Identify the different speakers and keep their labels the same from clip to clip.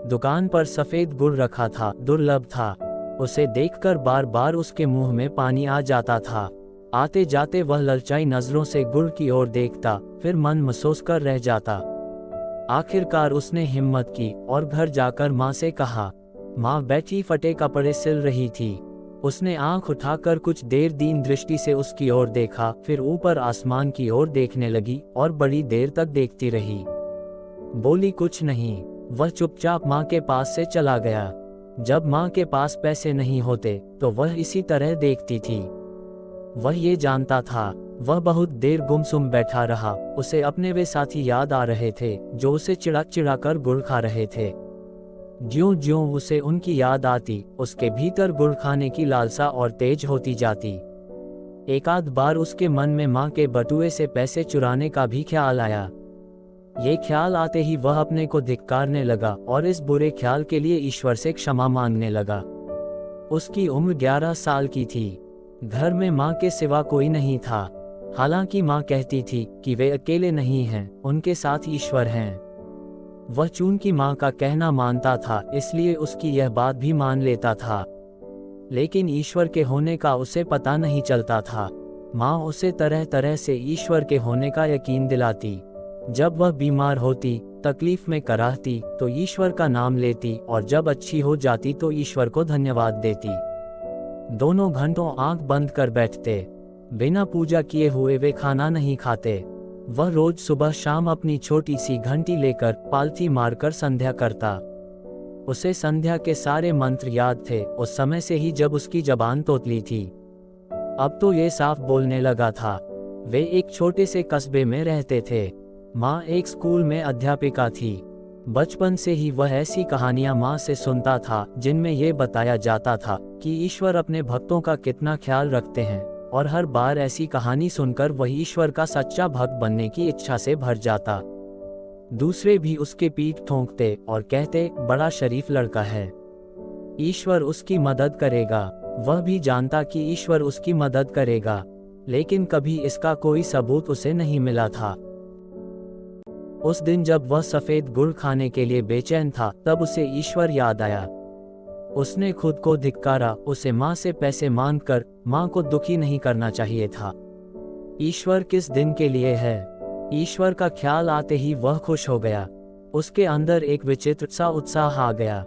Speaker 1: दुकान पर सफेद गुड़ रखा था, दुर्लभ था। उसे देखकर बार बार उसके मुंह में पानी आ जाता था। आते जाते वह ललचाई नजरों से गुड़ की ओर देखता, फिर मन महसूस कर रह जाता। आखिरकार उसने हिम्मत की और घर जाकर माँ से कहा। माँ बैठी फटे कपड़े सिल रही थी। उसने आंख उठाकर कुछ देर दीन दृष्टि से उसकी ओर देखा, फिर ऊपर आसमान की ओर देखने लगी और बड़ी देर तक देखती रही। बोली कुछ नहीं। वह चुपचाप माँ के पास से चला गया। जब माँ के पास पैसे नहीं होते तो वह इसी तरह देखती थी। वह ये जानता था। वह बहुत देर गुमसुम बैठा रहा। उसे अपने वे साथी याद आ रहे थे जो उसे चिढ़ा चिढ़ा कर गुड़ खा रहे थे। ज्यों ज्यों उसे उनकी याद आती, उसके भीतर गुड़ खाने की लालसा और तेज होती जाती। एक आध बार उसके मन में माँ के बटुए से पैसे चुराने का भी ख्याल आया। ये ख्याल आते ही वह अपने को धिक्कारने लगा और इस बुरे ख्याल के लिए ईश्वर से क्षमा मांगने लगा। उसकी उम्र 11 साल की थी। घर में माँ के सिवा कोई नहीं था। हालांकि माँ कहती थी कि वे अकेले नहीं हैं, उनके साथ ईश्वर हैं। वह चूंकि माँ का कहना मानता था, इसलिए उसकी यह बात भी मान लेता था। लेकिन ईश्वर के होने का उसे पता नहीं चलता था। माँ उसे तरह तरह से ईश्वर के होने का यकीन दिलाती। जब वह बीमार होती, तकलीफ में कराहती तो ईश्वर का नाम लेती, और जब अच्छी हो जाती तो ईश्वर को धन्यवाद देती। दोनों घंटों आंख बंद कर बैठते। बिना पूजा किए हुए वे खाना नहीं खाते। वह रोज सुबह शाम अपनी छोटी सी घंटी लेकर पालथी मारकर संध्या करता। उसे संध्या के सारे मंत्र याद थे, उस समय से ही जब उसकी जबान तोतली थी। अब तो ये साफ बोलने लगा था। वे एक छोटे से कस्बे में रहते थे। माँ एक स्कूल में अध्यापिका थी। बचपन से ही वह ऐसी कहानियां माँ से सुनता था जिनमें यह बताया जाता था कि ईश्वर अपने भक्तों का कितना ख्याल रखते हैं, और हर बार ऐसी कहानी सुनकर वह ईश्वर का सच्चा भक्त बनने की इच्छा से भर जाता। दूसरे भी उसके पीठ ठोंकते और कहते, बड़ा शरीफ लड़का है, ईश्वर उसकी मदद करेगा। वह भी जानता कि ईश्वर उसकी मदद करेगा, लेकिन कभी इसका कोई सबूत उसे नहीं मिला था। उस दिन जब वह सफेद गुड़ खाने के लिए बेचैन था, तब उसे ईश्वर याद आया। उसने खुद को धिक्कारा। उसे माँ से पैसे मांगकर माँ को दुखी नहीं करना चाहिए था। ईश्वर किस दिन के लिए है? ईश्वर का ख्याल आते ही वह खुश हो गया। उसके अंदर एक विचित्र सा उत्साह आ गया,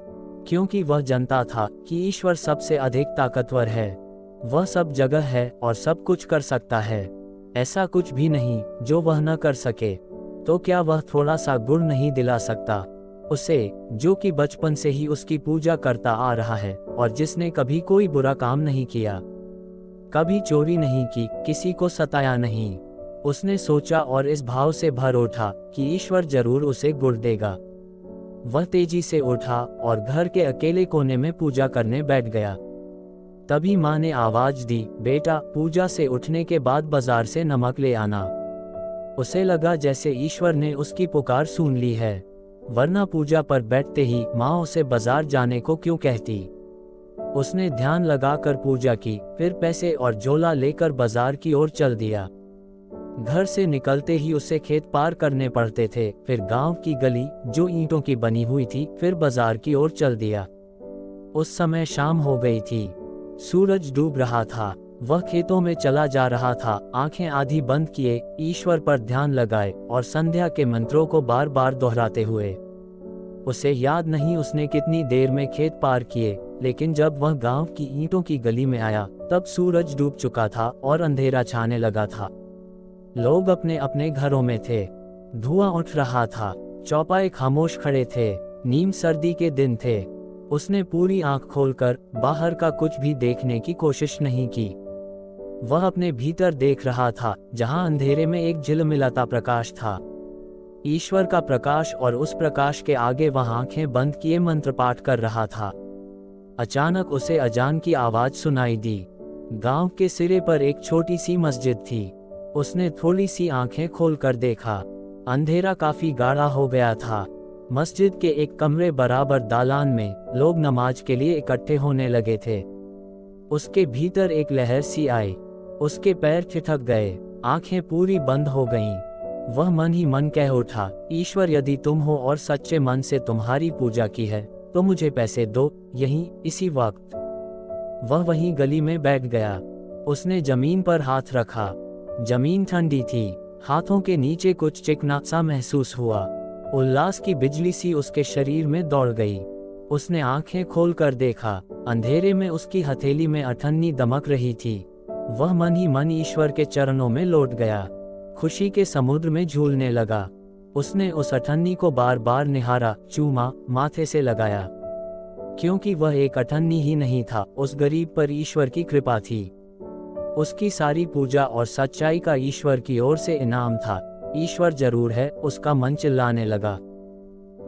Speaker 1: क्योंकि वह जानता था कि ईश्वर सबसे अधिक ताकतवर है। वह सब जगह है और सब कुछ कर सकता है। ऐसा कुछ भी नहीं जो वह न कर सके। तो क्या वह थोड़ा सा गुड़ नहीं दिला सकता उसे, जो कि बचपन से ही उसकी पूजा करता आ रहा है, और जिसने कभी कोई बुरा काम नहीं किया, कभी चोरी नहीं की, किसी को सताया नहीं। उसने सोचा और इस भाव से भर उठा कि ईश्वर जरूर उसे गुड़ देगा। वह तेजी से उठा और घर के अकेले कोने में पूजा करने बैठ गया। तभी माँ ने आवाज दी, बेटा, पूजा से उठने के बाद बाजार से नमक ले आना। उसे लगा जैसे ईश्वर ने उसकी पुकार सुन ली है, वरना पूजा पर बैठते ही माँ उसे बाजार जाने को क्यों कहती। उसने ध्यान लगाकर पूजा की, फिर पैसे और झोला लेकर बाजार की ओर चल दिया। घर से निकलते ही उसे खेत पार करने पड़ते थे, फिर गांव की गली जो ईंटों की बनी हुई थी, फिर बाजार की ओर चल दिया। उस समय शाम हो गई थी। सूरज डूब रहा था। वह खेतों में चला जा रहा था, आंखें आधी बंद किए, ईश्वर पर ध्यान लगाए और संध्या के मंत्रों को बार बार दोहराते हुए। उसे याद नहीं उसने कितनी देर में खेत पार किए, लेकिन जब वह गांव की ईंटों की गली में आया, तब सूरज डूब चुका था और अंधेरा छाने लगा था। लोग अपने अपने घरों में थे। धुआं उठ रहा था। चौपाए खामोश खड़े थे। नीम सर्दी के दिन थे। उसने पूरी आंख खोलकर बाहर का कुछ भी देखने की कोशिश नहीं की। वह अपने भीतर देख रहा था, जहां अंधेरे में एक झिलमिलाता प्रकाश था, ईश्वर का प्रकाश, और उस प्रकाश के आगे वह आंखें बंद किए मंत्र पाठ कर रहा था। अचानक उसे अजान की आवाज सुनाई दी। गांव के सिरे पर एक छोटी सी मस्जिद थी। उसने थोड़ी सी आंखें खोलकर देखा। अंधेरा काफी गाढ़ा हो गया था। मस्जिद के एक कमरे बराबर दालान में लोग नमाज के लिए इकट्ठे होने लगे थे। उसके भीतर एक लहर सी आई। उसके पैर ठिठक गए, आंखें पूरी बंद हो गईं। वह मन ही मन कह उठा, ईश्वर यदि तुम हो और सच्चे मन से तुम्हारी पूजा की है तो मुझे पैसे दो। यहीं इसी वक्त वह वहीं गली में बैठ गया। उसने जमीन पर हाथ रखा। जमीन ठंडी थी। हाथों के नीचे कुछ चिकना सा महसूस हुआ। उल्लास की बिजली सी उसके शरीर में दौड़ गई। उसने आंखें खोलकर देखा। अंधेरे में उसकी हथेली में अठन्नी दमक रही थी। वह मन ही मन ईश्वर के चरणों में लौट गया। खुशी के समुद्र में झूलने लगा। उसने उस अठन्नी को बार बार निहारा, चूमा, माथे से लगाया, क्योंकि वह एक अठन्नी ही नहीं था, उस गरीब पर ईश्वर की कृपा थी। उसकी सारी पूजा और सच्चाई का ईश्वर की ओर से इनाम था। ईश्वर जरूर है, उसका मन चिल्लाने लगा।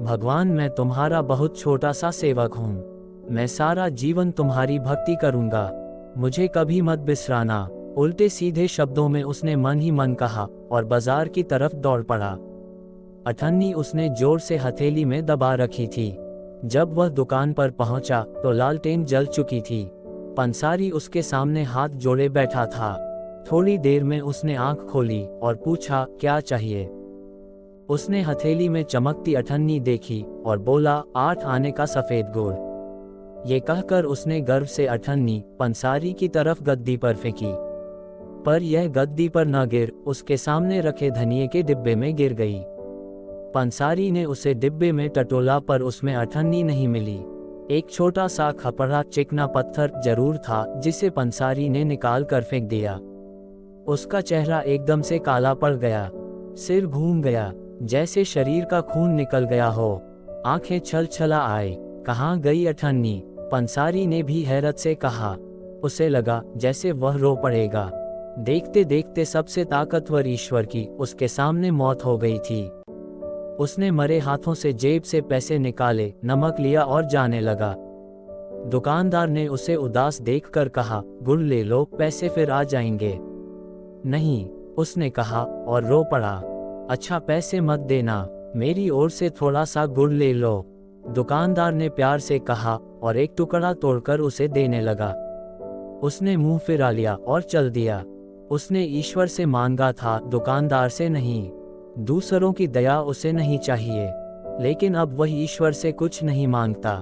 Speaker 1: भगवान, मैं तुम्हारा बहुत छोटा सा सेवक हूँ। मैं सारा जीवन तुम्हारी भक्ति करूँगा। मुझे कभी मत बिसराना। उल्टे सीधे शब्दों में उसने मन ही मन कहा और बाजार की तरफ दौड़ पड़ा। अठन्नी उसने जोर से हथेली में दबा रखी थी। जब वह दुकान पर पहुंचा तो लालटेन जल चुकी थी। पंसारी उसके सामने हाथ जोड़े बैठा था। थोड़ी देर में उसने आंख खोली और पूछा, क्या चाहिए? उसने हथेली में चमकती अठन्नी देखी और बोला, 8 आने का सफेद गुड़। ये कहकर उसने गर्व से अठन्नी पंसारी की तरफ गद्दी पर फेंकी, पर यह गद्दी पर न गिर उसके सामने रखे धनिये के डिब्बे में गिर गई। पंसारी ने उसे डिब्बे में टटोला पर उसमें अठन्नी नहीं मिली। एक छोटा सा खपड़ा चिकना पत्थर जरूर था, जिसे पंसारी ने निकाल कर फेंक दिया। उसका चेहरा एकदम से काला पड़ गया। सिर घूम गया, जैसे शरीर का खून निकल गया हो। आंखें छल छला आए। कहाँ गई अठन्नी? पंसारी ने भी हैरत से कहा। उसे लगा जैसे वह रो पड़ेगा। देखते देखते सबसे ताकतवर ईश्वर की उसके सामने मौत हो गई थी। उसने मरे हाथों से जेब से पैसे निकाले, नमक लिया और जाने लगा। दुकानदार ने उसे उदास देखकर कहा, गुड़ ले लो, पैसे फिर आ जाएंगे। नहीं, उसने कहा और रो पड़ा। अच्छा, पैसे मत देना, मेरी ओर से थोड़ा सा गुड़ ले लो, दुकानदार ने प्यार से कहा और एक टुकड़ा तोड़कर उसे देने लगा। उसने मुंह फिरा लिया और चल दिया। उसने ईश्वर से मांगा था, दुकानदार से नहीं। दूसरों की दया उसे नहीं चाहिए, लेकिन अब वह ईश्वर से कुछ नहीं मांगता।